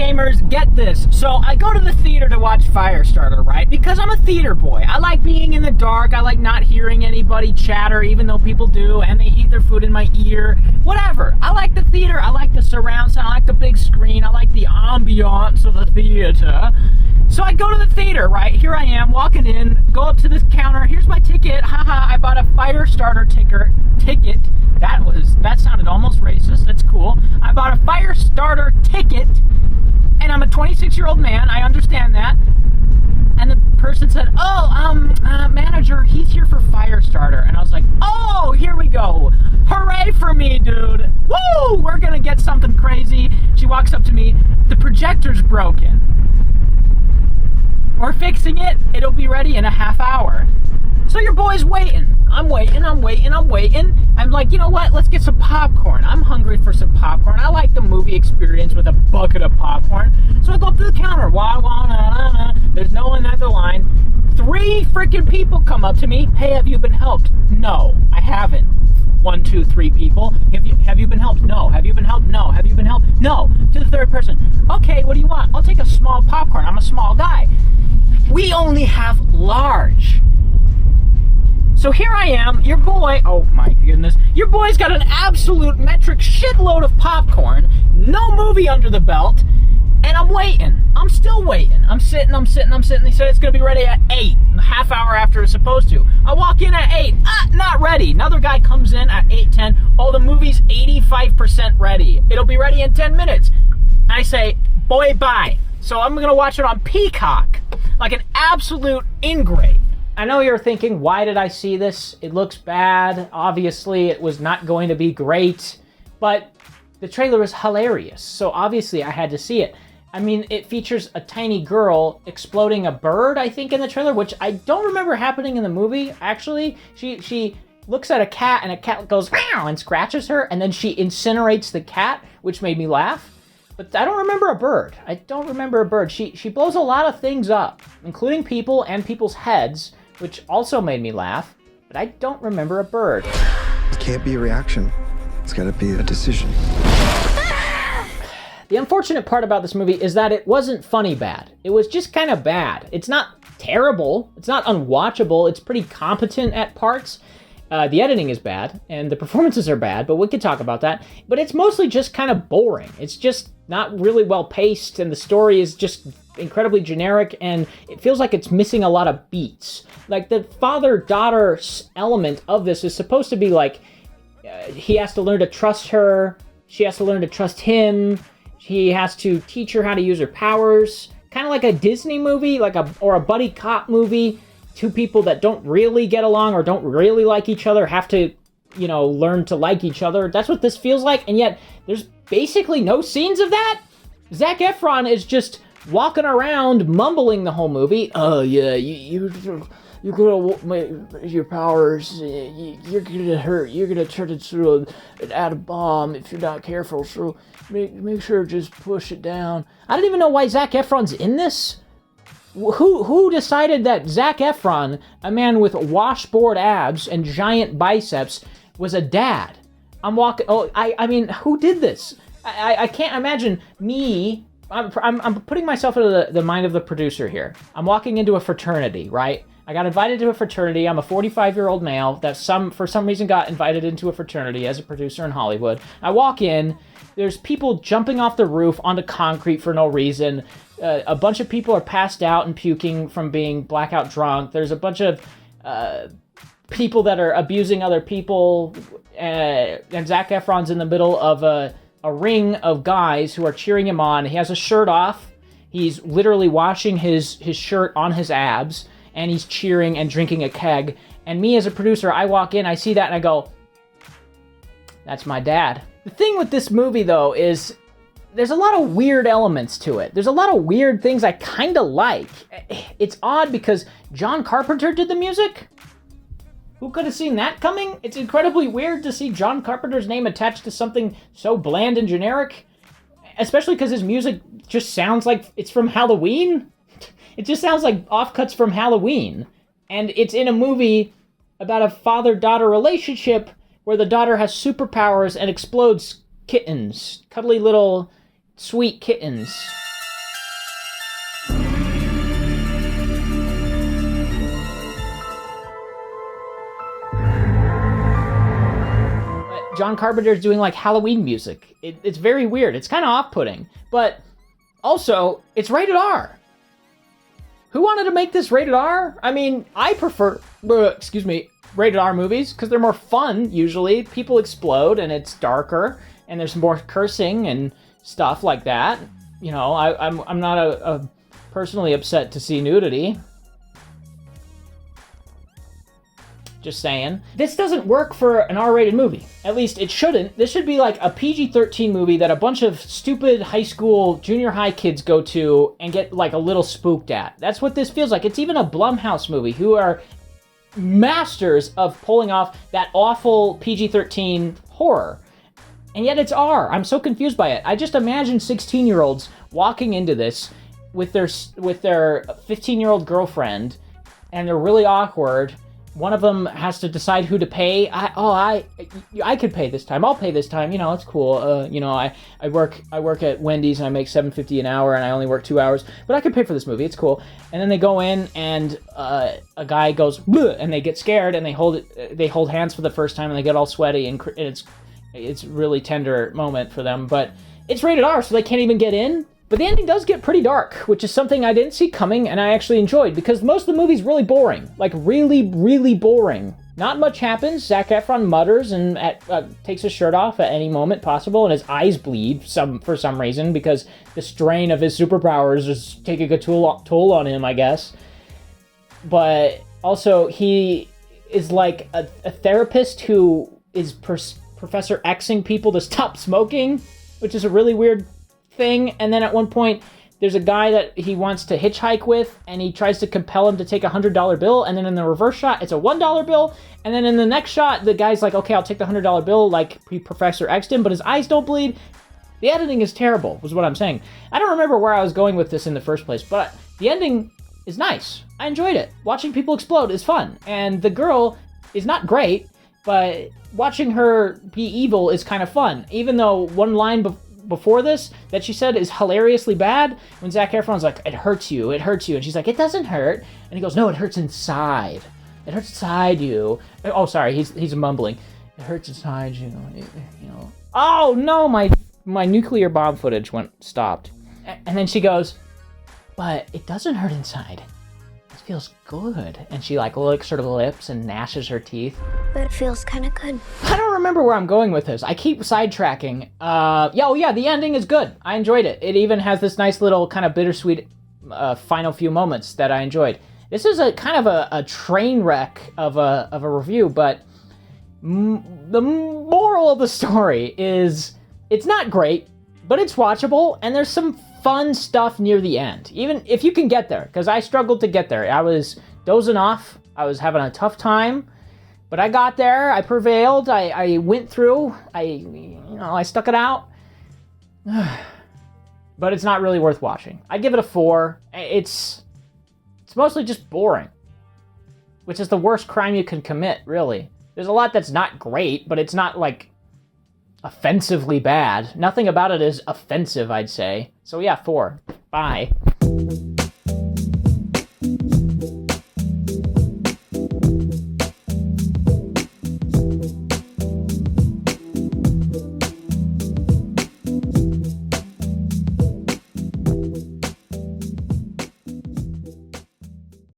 gamers, get this. So I go to the theater to watch Firestarter, right? Because I'm a theater boy. I like being in the dark. I like not hearing anybody chatter, even though people do, and they eat their food in my ear. Whatever. I like the theater. I like the surround sound. I like the big screen. I like the ambiance of the theater. So I go to the theater, right? Here I am, walking in, go up to this counter. Here's my ticket. Haha, I bought a Firestarter ticket. That sounded almost racist. That's cool. I bought a Firestarter ticket, and I'm a 26-year-old man. I understand that. And the person said, manager, he's here for Firestarter. And I was like, oh, here we go. Hooray for me, dude. Woo! We're gonna get something crazy. She walks up to me. The projector's broken. We're fixing it. It'll be ready in a half hour. So your boy's waiting. I'm waiting. I'm like, you know what? Let's get some popcorn. I'm hungry for some popcorn. I like the movie experience with a bucket of popcorn. So I go up to the counter. There's no one at the line. 3 freaking people come up to me. Hey, have you been helped? No, I haven't. 1, 2, 3 people. Have you been helped? No. Have you been helped? No. Have you been helped? No. To the third person. Okay, what do you want? I'll take a small popcorn. I'm a small guy. We only have large. So here I am, your boy, oh my goodness, your boy's got an absolute metric shitload of popcorn, no movie under the belt, and I'm waiting. I'm still waiting. I'm sitting. They said it's going to be ready at 8, a half hour after it's supposed to. I walk in at 8, not ready. Another guy comes in at 8:10. Oh, the movie's 85% ready. It'll be ready in 10 minutes. I say, boy, bye. So I'm going to watch it on Peacock, like an absolute ingrate. I know you're thinking, why did I see this? It looks bad. Obviously, it was not going to be great. But the trailer is hilarious, so obviously I had to see it. I mean, it features a tiny girl exploding a bird, I think, in the trailer, which I don't remember happening in the movie, actually. She looks at a cat, and a cat goes, meow, and scratches her, and then she incinerates the cat, which made me laugh. But I don't remember a bird. She blows a lot of things up, including people and people's heads, which also made me laugh, but I don't remember a bird. It can't be a reaction. It's gotta be a decision. The unfortunate part about this movie is that it wasn't funny bad. It was just kind of bad. It's not terrible. It's not unwatchable. It's pretty competent at parts. The editing is bad, and the performances are bad, but we could talk about that. But it's mostly just kind of boring. It's just not really well paced, and the story is just incredibly generic, and it feels like it's missing a lot of beats. Like, the father-daughter element of this is supposed to be like, he has to learn to trust her, she has to learn to trust him, he has to teach her how to use her powers. Kind of like a Disney movie, or a buddy cop movie. 2 people that don't really get along or don't really like each other have to, learn to like each other. That's what this feels like, and yet there's basically no scenes of that. Zac Efron is just walking around mumbling the whole movie. Oh yeah, you're gonna your powers. You're gonna hurt. You're gonna turn into an atom bomb if you're not careful. So make sure to just push it down. I don't even know why Zac Efron's in this. Who decided that Zac Efron, a man with washboard abs and giant biceps, was a dad? I mean, who did this? I can't imagine me. I'm putting myself into the mind of the producer here. I'm walking into a fraternity, right? I got invited to a fraternity. I'm a 45-year-old male that for some reason got invited into a fraternity as a producer in Hollywood. I walk in. There's people jumping off the roof onto concrete for no reason. A bunch of people are passed out and puking from being blackout drunk. There's a bunch of people that are abusing other people. And Zac Efron's in the middle of a ring of guys who are cheering him on. He has a shirt off. He's literally washing his shirt on his abs. And he's cheering and drinking a keg. And me as a producer, I walk in, I see that, and I go, that's my dad. The thing with this movie, though, is there's a lot of weird elements to it. There's a lot of weird things I kind of like. It's odd because John Carpenter did the music. Who could have seen that coming? It's incredibly weird to see John Carpenter's name attached to something so bland and generic. Especially because his music just sounds like it's from Halloween. It just sounds like offcuts from Halloween. And it's in a movie about a father-daughter relationship where the daughter has superpowers and explodes kittens. Cuddly little sweet kittens. John Carpenter's doing like Halloween music. It's very weird. It's kind of off-putting, but also it's rated R. Who wanted to make this rated R? I mean, I prefer, rated R movies because they're more fun usually. People explode and it's darker and there's more cursing and stuff like that. You know, I'm not a personally upset to see nudity. Just saying. This doesn't work for an R-rated movie. At least it shouldn't. This should be like a PG-13 movie that a bunch of stupid high school, junior high kids go to and get like a little spooked at. That's what this feels like. It's even a Blumhouse movie who are masters of pulling off that awful PG-13 horror. And yet it's R. I'm so confused by it. I just imagine 16-year-olds walking into this with their 15-year-old girlfriend, and they're really awkward. One of them has to decide who to pay. I could pay this time. I'll pay this time. You know, it's cool. You know, I work at Wendy's and I make $7.50 an hour and I only work 2 hours, but I could pay for this movie. It's cool. And then they go in and a guy goes bleh, and they get scared and they hold hands for the first time and they get all sweaty and it's really tender moment for them. But it's rated R, so they can't even get in. But the ending does get pretty dark, which is something I didn't see coming and I actually enjoyed because most of the movie's really boring. Like, really, really boring. Not much happens. Zac Efron mutters and takes his shirt off at any moment possible, and his eyes bleed for some reason because the strain of his superpowers is taking a toll on him, I guess. But also, he is like a therapist who is Professor Xing people to stop smoking, which is a really weird thing. And then at one point there's a guy that he wants to hitchhike with and he tries to compel him to take a $100 bill, and then in the reverse shot it's a $1 bill, and then in the next shot the guy's like, okay, I'll take the $100 bill like Professor X'd him, but his eyes don't bleed. The editing is terrible, was what I'm saying. I don't remember where I was going with this in the first place, but the ending is nice. I enjoyed it. Watching people explode is fun, and the girl is not great, but watching her be evil is kind of fun, even though one line before this that she said is hilariously bad when Zac Efron's like, it hurts you, and she's like, it doesn't hurt, and he goes, no, it hurts inside. It hurts inside you. Oh, sorry, he's mumbling. It hurts inside you, you know. Oh no, my nuclear bomb footage stopped. And then she goes, but it doesn't hurt inside. It feels good. And she like licks her lips and gnashes her teeth. But it feels kind of good. I don't remember where I'm going with this. I keep sidetracking. Yeah, the ending is good. I enjoyed it. It even has this nice little kind of bittersweet final few moments that I enjoyed. This is a kind of a train wreck of a review, but the moral of the story is it's not great, but it's watchable, and there's some fun stuff near the end, even if you can get there, because I struggled to get there. I was dozing off. I was having a tough time, but I got there. I prevailed. I went through. I stuck it out. But it's not really worth watching. I'd give it a 4. It's mostly just boring, which is the worst crime you can commit, really. There's a lot that's not great, but it's not like offensively bad. Nothing about it is offensive, I'd say. So yeah, 4. Bye.